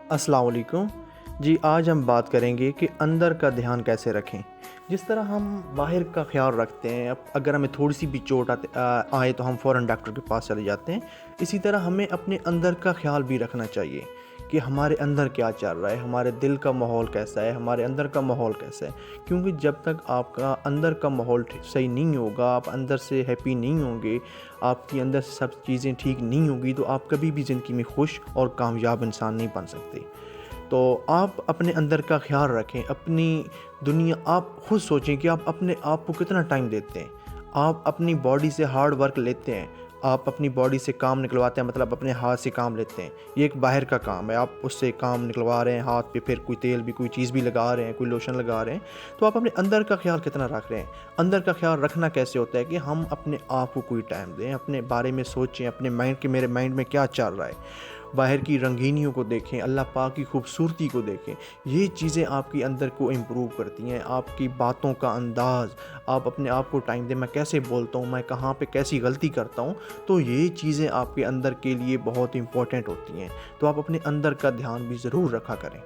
السلام علیکم جی، آج ہم بات کریں گے کہ اندر کا دھیان کیسے رکھیں۔ جس طرح ہم باہر کا خیال رکھتے ہیں، اگر ہمیں تھوڑی سی بھی چوٹ آئے تو ہم فوراً ڈاکٹر کے پاس چلے جاتے ہیں، اسی طرح ہمیں اپنے اندر کا خیال بھی رکھنا چاہیے کہ ہمارے اندر کیا چل رہا ہے، ہمارے دل کا ماحول کیسا ہے، ہمارے اندر کا ماحول کیسا ہے۔ کیونکہ جب تک آپ کا اندر کا ماحول صحیح نہیں ہوگا، آپ اندر سے ہیپی نہیں ہوں گے، آپ کی اندر سے سب چیزیں ٹھیک نہیں ہوگی، تو آپ کبھی بھی زندگی میں خوش اور کامیاب انسان نہیں بن سکتے۔ تو آپ اپنے اندر کا خیال رکھیں، اپنی دنیا آپ خود سوچیں کہ آپ اپنے آپ کو کتنا ٹائم دیتے ہیں۔ آپ اپنی باڈی سے ہارڈ ورک لیتے ہیں، آپ اپنی باڈی سے کام نکلواتے ہیں، مطلب اپنے ہاتھ سے کام لیتے ہیں، یہ ایک باہر کا کام ہے، آپ اس سے کام نکلوا رہے ہیں ہاتھ پہ، پھر کوئی تیل بھی کوئی چیز بھی لگا رہے ہیں، کوئی لوشن لگا رہے ہیں، تو آپ اپنے اندر کا خیال کتنا رکھ رہے ہیں۔ اندر کا خیال رکھنا کیسے ہوتا ہے کہ ہم اپنے آپ کو کوئی ٹائم دیں، اپنے بارے میں سوچیں، اپنے مائنڈ کہ میرے مائنڈ میں کیا چل رہا ہے، باہر کی رنگینیوں کو دیکھیں، اللہ پاک کی خوبصورتی کو دیکھیں۔ یہ چیزیں آپ کے اندر کو امپروو کرتی ہیں، آپ کی باتوں کا انداز، آپ اپنے آپ کو ٹائم دیں، میں کیسے بولتا ہوں، میں کہاں پہ کیسی غلطی کرتا ہوں، تو یہ چیزیں آپ کے اندر کے لیے بہت امپورٹنٹ ہوتی ہیں۔ تو آپ اپنے اندر کا دھیان بھی ضرور رکھا کریں۔